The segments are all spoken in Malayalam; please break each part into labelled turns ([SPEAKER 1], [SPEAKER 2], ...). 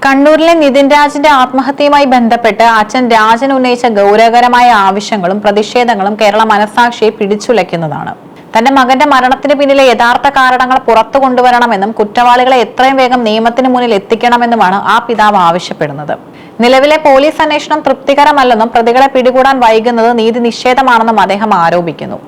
[SPEAKER 1] കണ്ണൂരിലെ നിതിൻ രാജിന്റെ ആത്മഹത്യയുമായി ബന്ധപ്പെട്ട് അച്ഛൻ രാജൻ ഉന്നയിച്ച ഗൗരവകരമായ ആവശ്യങ്ങളും പ്രതിഷേധങ്ങളും കേരള മനസാക്ഷിയെ പിടിച്ചുലയ്ക്കുന്നതാണ്. തന്റെ മകന്റെ മരണത്തിന് പിന്നിലെ യഥാർത്ഥ കാരണങ്ങൾ പുറത്തു കൊണ്ടുവരണമെന്നും കുറ്റവാളികളെ എത്രയും വേഗം നിയമത്തിന് മുന്നിൽ എത്തിക്കണമെന്നുമാണ് ആ പിതാവ് ആവശ്യപ്പെടുന്നത്. നിലവിലെ പോലീസ് അന്വേഷണം തൃപ്തികരമല്ലെന്നും പ്രതികളെ പിടികൂടാൻ വൈകുന്നത് നീതി നിഷേധമാണെന്നും അദ്ദേഹം ആരോപിക്കുന്നു.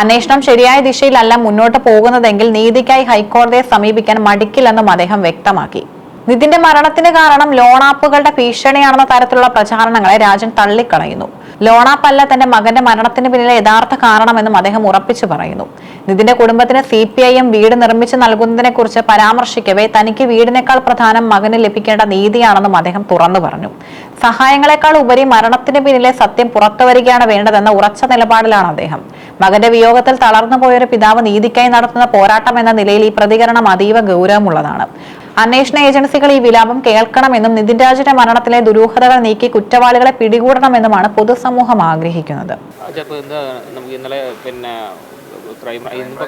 [SPEAKER 1] അന്വേഷണം ശരിയായ ദിശയിലല്ല മുന്നോട്ട് പോകുന്നതെങ്കിൽ നീതിക്കായി ഹൈക്കോടതിയെ സമീപിക്കാൻ മടിക്കില്ലെന്നും അദ്ദേഹം വ്യക്തമാക്കി. നിതിന്റെ മരണത്തിന് കാരണം ലോൺ ആപ്പുകളുടെ ഭീഷണിയാണെന്ന തരത്തിലുള്ള പ്രചാരണങ്ങളെ രാജൻ തള്ളിക്കളയുന്നു. ലോൺ ആപ്പല്ല തന്റെ മകന്റെ മരണത്തിന് പിന്നിലെ യഥാർത്ഥ കാരണമെന്നും അദ്ദേഹം ഉറപ്പിച്ചു പറയുന്നു. നിതിന്റെ കുടുംബത്തിന് CPIM വീട് നിർമ്മിച്ചു നൽകുന്നതിനെ കുറിച്ച് പരാമർശിക്കവേ തനിക്ക് വീടിനേക്കാൾ പ്രധാനം മകന് ലഭിക്കേണ്ട നീതിയാണെന്നും അദ്ദേഹം തുറന്നു പറഞ്ഞു. സഹായങ്ങളെക്കാൾ ഉപരി മരണത്തിന് പിന്നിലെ സത്യം പുറത്തുവരികയാണ് വേണ്ടതെന്ന ഉറച്ച നിലപാടിലാണ് അദ്ദേഹം. മകന്റെ വിയോഗത്തിൽ തളർന്നുപോയൊരു പിതാവ് നീതിക്കായി നടത്തുന്ന പോരാട്ടം എന്ന നിലയിൽ ഈ പ്രതികരണം അതീവ ഗൗരവമുള്ളതാണ്. അന്വേഷണ ഏജൻസികൾ ഈ വിലാപം കേൾക്കണമെന്നും നിതിൻ രാജിന്റെ മരണത്തിലെ ദുരൂഹതകൾ നീക്കി കുറ്റവാളികളെ പിടികൂടണമെന്നുമാണ് പൊതുസമൂഹം ആഗ്രഹിക്കുന്നത്.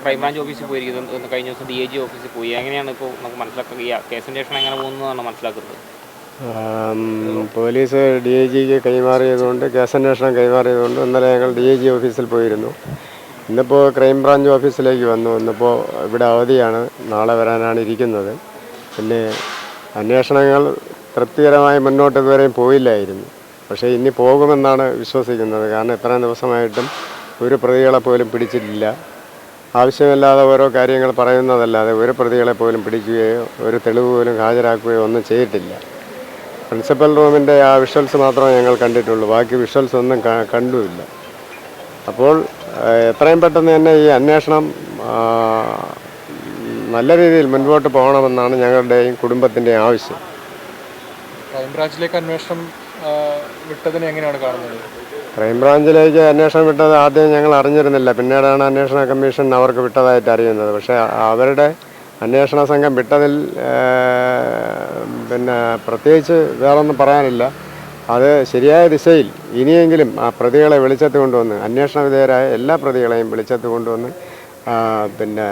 [SPEAKER 2] ക്രൈംബ്രാഞ്ച് ഓഫീസിൽ പോയിരിക്കുന്നത്, കഴിഞ്ഞ ദിവസം DIG ഓഫീസിൽ പോയി. എങ്ങനെയാണ് ഇപ്പോൾ നമുക്ക് മനസ്സിലാക്കുക, ഈ കേസ് അന്വേഷണം എങ്ങനെ പോകുന്നതാണ് മനസ്സിലാക്കുന്നത്?
[SPEAKER 3] പോലീസ് DIGക്ക് കൈമാറിയതുകൊണ്ട്, കേസന്വേഷണം കൈമാറിയതുകൊണ്ട് ഇന്നലെ ഞങ്ങൾ DIG ഓഫീസിൽ പോയിരുന്നു. ഇന്നിപ്പോൾ ക്രൈംബ്രാഞ്ച് ഓഫീസിലേക്ക് വന്നു. ഇന്നിപ്പോൾ ഇവിടെ അവധിയാണ്, നാളെ വരാനാണ് ഇരിക്കുന്നത്. പിന്നെ അന്വേഷണങ്ങൾ തൃപ്തികരമായി മുന്നോട്ട് ഇതുവരെയും പോയില്ലായിരുന്നു. പക്ഷേ ഇനി പോകുമെന്നാണ് വിശ്വസിക്കുന്നത്. കാരണം ഇത്രയും ദിവസമായിട്ടും ഒരു പ്രതികളെ പോലും പിടിച്ചിട്ടില്ല. ആവശ്യമില്ലാതെ ഓരോ കാര്യങ്ങൾ പറയുന്നതല്ലാതെ ഒരു പ്രതികളെ പോലും പിടിക്കുകയോ ഒരു തെളിവ് പോലും ഹാജരാക്കുകയോ ഒന്നും ചെയ്തിട്ടില്ല. പ്രിൻസിപ്പൽ റൂമിൻ്റെ ആ വിഷ്വൽസ് മാത്രമേ ഞങ്ങൾ കണ്ടിട്ടുള്ളൂ. ബാക്കി വിഷ്വൽസ് ഒന്നും കണ്ടുമില്ല. അപ്പോൾ എത്രയും പെട്ടെന്ന് തന്നെ ഈ അന്വേഷണം നല്ല രീതിയിൽ മുൻപോട്ട് പോകണമെന്നാണ് ഞങ്ങളുടെയും കുടുംബത്തിൻ്റെയും ആവശ്യം.
[SPEAKER 4] ക്രൈംബ്രാഞ്ചിലേക്ക് അന്വേഷണം വിട്ടതിനെ എങ്ങനെയാണ് കാണുന്നത്?
[SPEAKER 3] ക്രൈംബ്രാഞ്ചിലേക്ക് അന്വേഷണം വിട്ടത് ആദ്യം ഞങ്ങൾ അറിഞ്ഞിരുന്നില്ല. പിന്നീടാണ് അന്വേഷണ കമ്മീഷൻ അവർക്ക് വിട്ടതായിട്ട് അറിയുന്നത്. പക്ഷേ അവരുടെ അന്വേഷണ സംഘം വിട്ടതിൽ പിന്നെ പ്രത്യേകിച്ച് വേറൊന്നും പറയാനില്ല. അത് ശരിയായ ദിശയിൽ ഇനിയെങ്കിലും ആ പ്രതികളെ വെളിച്ചത്ത് കൊണ്ടുവന്ന്, അന്വേഷണ വിധേയരായ എല്ലാ പ്രതികളെയും വെളിച്ചത്ത് കൊണ്ടുവന്ന് പിന്നെ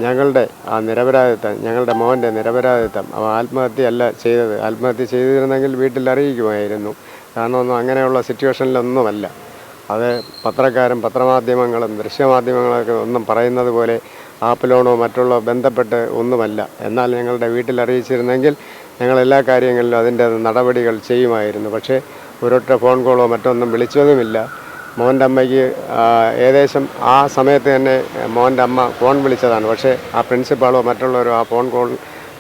[SPEAKER 3] ഞങ്ങളുടെ ആ നിരപരാധിത്വം, ഞങ്ങളുടെ മോൻ്റെ നിരപരാധിത്വം, ആത്മഹത്യയല്ല ചെയ്തത്. ആത്മഹത്യ ചെയ്തിരുന്നെങ്കിൽ വീട്ടിൽ അറിയിക്കുമായിരുന്നു. കാരണം അങ്ങനെയുള്ള സിറ്റുവേഷനിലൊന്നുമല്ല. അത് പത്രക്കാരും പത്രമാധ്യമങ്ങളും ദൃശ്യമാധ്യമങ്ങളൊക്കെ ഒന്നും പറയുന്നത് പോലെ ആപ്പ് ലോണോ മറ്റുള്ള ബന്ധപ്പെട്ട് ഒന്നുമല്ല. എന്നാൽ ഞങ്ങളുടെ വീട്ടിൽ അറിയിച്ചിരുന്നെങ്കിൽ ഞങ്ങൾ എല്ലാ കാര്യങ്ങളിലും അതിൻ്റെ നടപടികൾ ചെയ്യുമായിരുന്നു. പക്ഷേ ഒരൊറ്റ ഫോൺ കോളോ മറ്റൊന്നും വിളിച്ചതുമില്ല. മോൻ്റെ അമ്മയ്ക്ക് ഏകദേശം ആ സമയത്ത് തന്നെ മോൻ്റെ അമ്മ ഫോൺ വിളിച്ചതാണ്. പക്ഷേ ആ പ്രിൻസിപ്പാളോ മറ്റുള്ളവരോ ആ ഫോൺ കോൾ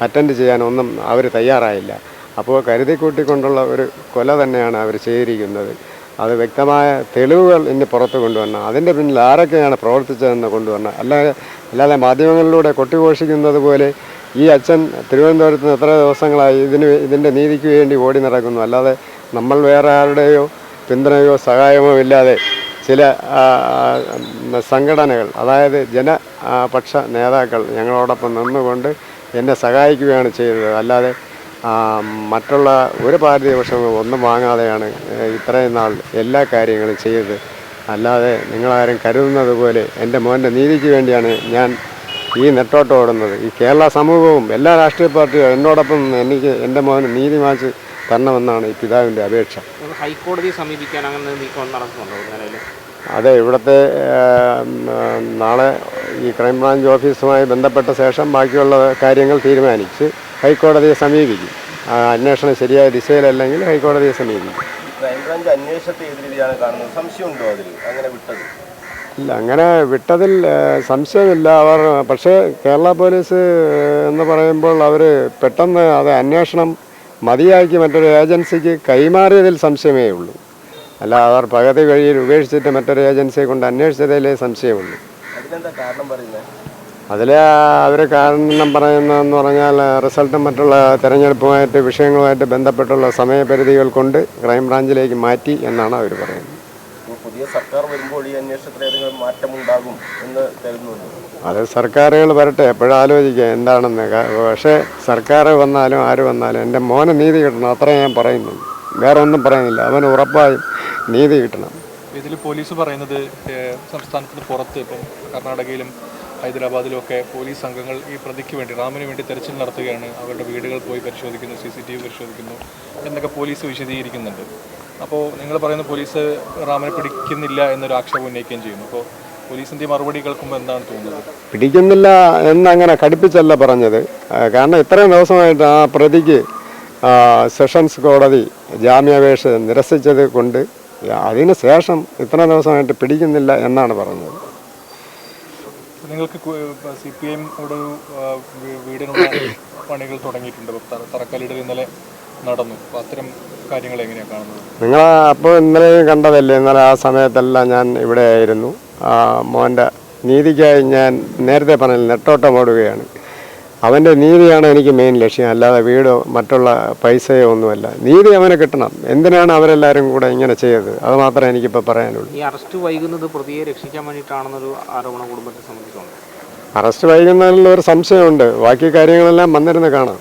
[SPEAKER 3] അറ്റൻഡ് ചെയ്യാനൊന്നും അവർ തയ്യാറായില്ല. അപ്പോൾ കരുതി കൂട്ടിക്കൊണ്ടുള്ള ഒരു കൊല തന്നെയാണ് അവർ ചെയ്തിരിക്കുന്നത്. അത് വ്യക്തമായ തെളിവുകൾ ഇനി പുറത്ത് കൊണ്ടുവരണം. അതിൻ്റെ പിന്നിൽ ആരൊക്കെയാണ് പ്രവർത്തിച്ചതെന്ന് കൊണ്ടുവരണം. അല്ലാതെ മാധ്യമങ്ങളിലൂടെ കൊട്ടിഘോഷിക്കുന്നത് പോലെ ഈ അച്ഛൻ തിരുവനന്തപുരത്ത് നിന്ന് എത്ര ദിവസങ്ങളായി ഇതിൻ്റെ നീതിക്ക് വേണ്ടി ഓടി നടക്കുന്നു. അല്ലാതെ നമ്മൾ വേറെ ആരുടെയോ പിന്തുണയോ സഹായമോ ഇല്ലാതെ ചില സംഘടനകൾ, അതായത് ജനപക്ഷ നേതാക്കൾ ഞങ്ങളോടൊപ്പം നിന്നുകൊണ്ട് എന്നെ സഹായിക്കുകയാണ് ചെയ്തത്. അല്ലാതെ മറ്റുള്ള ഒരു പാരിതോഷികവും ഒന്നും വാങ്ങാതെയാണ് ഇത്രയും നാൾ എല്ലാ കാര്യങ്ങളും ചെയ്തത്. അല്ലാതെ നിങ്ങളാരും കരുതുന്നത് പോലെ എൻ്റെ മോൻ്റെ നീതിക്ക് വേണ്ടിയാണ് ഞാൻ ഈ നെട്ടോട്ട് ഓടുന്നത്. ഈ കേരള സമൂഹവും എല്ലാ രാഷ്ട്രീയ പാർട്ടികളും എന്നോടൊപ്പം എനിക്ക് എൻ്റെ മോന് നീതി വാങ്ങിച്ച് തരണമെന്നാണ് ഈ പിതാവിൻ്റെ അപേക്ഷ.
[SPEAKER 2] ഹൈക്കോടതിയെ സമീപിക്കാൻ അങ്ങനെ നീക്കം നടക്കുന്നുണ്ടോ?
[SPEAKER 3] അതെ, ഇവിടുത്തെ നാളെ ഈ ക്രൈംബ്രാഞ്ച് ഓഫീസുമായി ബന്ധപ്പെട്ട ശേഷം ബാക്കിയുള്ള കാര്യങ്ങൾ തീരുമാനിച്ച് ഹൈക്കോടതിയെ സമീപിക്കും. അന്വേഷണം ശരിയായ ദിശയിലല്ലെങ്കിൽ ഹൈക്കോടതിയെ സമീപിക്കും.
[SPEAKER 5] ക്രൈംബ്രാഞ്ച് അന്വേഷണത്തെ എതിരെയാണ് കാണുന്നത്. സംശയമുണ്ടോ അതിൽ അങ്ങനെ വിട്ടത്?
[SPEAKER 3] ഇല്ല, അങ്ങനെ വിട്ടതിൽ സംശയമില്ല. പക്ഷേ കേരള പോലീസ് എന്ന് പറയുമ്പോൾ അവർ പെട്ടെന്ന് അത് അന്വേഷണം മതിയാക്കി മറ്റൊരു ഏജൻസിക്ക് കൈമാറിയതിൽ സംശയമേ ഉള്ളൂ. അല്ല, അവർ പകുതി വഴിയിൽ ഉപേക്ഷിച്ചിട്ട് മറ്റൊരു ഏജൻസിയെ കൊണ്ട് അന്വേഷിച്ചതിലേ സംശയമുള്ളൂ. അതിൽ അവർ കാരണം പറയുന്നതെന്ന് പറഞ്ഞാൽ റിസൾട്ടും മറ്റുള്ള തെരഞ്ഞെടുപ്പുമായിട്ട് വിഷയങ്ങളുമായിട്ട് ബന്ധപ്പെട്ടുള്ള സമയപരിധികൾ കൊണ്ട് ക്രൈംബ്രാഞ്ചിലേക്ക് മാറ്റി എന്നാണ് അവർ പറയുന്നത്.
[SPEAKER 5] പുതിയ സർക്കാർ വരുമ്പോൾ ഈ അന്വേഷണത്തിൽ ഏതെങ്കിലും മാറ്റമുണ്ടാകും എന്ന് കരുതുന്നുണ്ട്?
[SPEAKER 3] അത് സർക്കാരുകൾ വരട്ടെ, എപ്പോഴും ആലോചിക്കുക എന്താണെന്ന്. പക്ഷേ സർക്കാർ വന്നാലും ആര് വന്നാലും എൻ്റെ മോന് നീതി കിട്ടണം, അത്രേ ഞാൻ പറയുന്നുള്ളൂ. വേറെ ഒന്നും പറയുന്നില്ല. അവന് ഉറപ്പായും നീതി കിട്ടണം.
[SPEAKER 4] ഇതിൽ പോലീസ് പറയുന്നത് സംസ്ഥാനത്തിന് പുറത്ത്, ഇപ്പം കർണാടകയിലും ഹൈദരാബാദിലും ഒക്കെ പോലീസ് സംഘങ്ങൾ ഈ പ്രതിക്ക് വേണ്ടി റാമിന് വേണ്ടി തെരച്ചിൽ നടത്തുകയാണ്. അവരുടെ വീടുകൾ പോയി പരിശോധിക്കുന്നു, CCTV പരിശോധിക്കുന്നു എന്നൊക്കെ പോലീസ് വിശദീകരിക്കുന്നുണ്ട്. അപ്പോൾ നിങ്ങൾ പറയുന്ന പോലീസ് റാമിനെ പിടിക്കുന്നില്ല എന്നൊരു ആക്ഷേപം ഉന്നയിക്കുകയും ചെയ്യുന്നു. അപ്പോൾ പോലീസിൻ്റെ മറുപടി കേൾക്കുമ്പോൾ എന്താണ് തോന്നുന്നത്?
[SPEAKER 3] പിടിക്കുന്നില്ല എന്നങ്ങനെ കടുപ്പിച്ചല്ല പറഞ്ഞത്. കാരണം ഇത്രയും ദിവസമായിട്ട് ആ പ്രതിക്ക് സെഷൻസ് കോടതി ജാമ്യാപേക്ഷ നിരസിച്ചത് കൊണ്ട് അതിന് ശേഷം ഇത്ര ദിവസമായിട്ട് പിടിക്കുന്നില്ല എന്നാണ് പറഞ്ഞത്.
[SPEAKER 4] നിങ്ങൾക്ക് CPM ഇവിടെ ഒരു വീടിനുള്ള പണികൾ തുടങ്ങിയിട്ടുണ്ട്. തറക്കല്ലിടൽ ഇന്നലെ നടന്നു. അപ്പോൾ അത്തരം കാര്യങ്ങൾ എങ്ങനെയാണ് കാണുന്നത്?
[SPEAKER 3] നിങ്ങൾ അപ്പോൾ ഇന്നലെയും കണ്ടതല്ലേ, ഇന്നലെ ആ സമയത്തെല്ലാം ഞാൻ ഇവിടെ ആയിരുന്നു. മോൻ്റെ നീതിക്കായി ഞാൻ നേരത്തെ പറഞ്ഞ നെട്ടോട്ടം ഓടുകയാണ്. അവൻ്റെ നീതിയാണ് എനിക്ക് മെയിൻ ലക്ഷ്യം, അല്ലാതെ വീടോ മറ്റുള്ള പൈസയോ ഒന്നുമല്ല. നീതി അവന് കിട്ടണം. എന്തിനാണ് അവരെല്ലാവരും കൂടെ ഇങ്ങനെ ചെയ്തത്? അത് മാത്രമേ എനിക്കിപ്പോൾ പറയാനുള്ളൂ.
[SPEAKER 2] ഈ അറസ്റ്റ് വൈകുന്നത് പ്രതിയെ രക്ഷിക്കാൻ വേണ്ടിയിട്ടാണെന്നൊരു ആരോപണം കുടുംബത്തെ സംബന്ധിച്ചുണ്ട്.
[SPEAKER 3] അറസ്റ്റ് വൈകുന്നതിലുള്ള ഒരു സംശയമുണ്ട്. ബാക്കി കാര്യങ്ങളെല്ലാം വന്നിരുന്ന് കാണാം.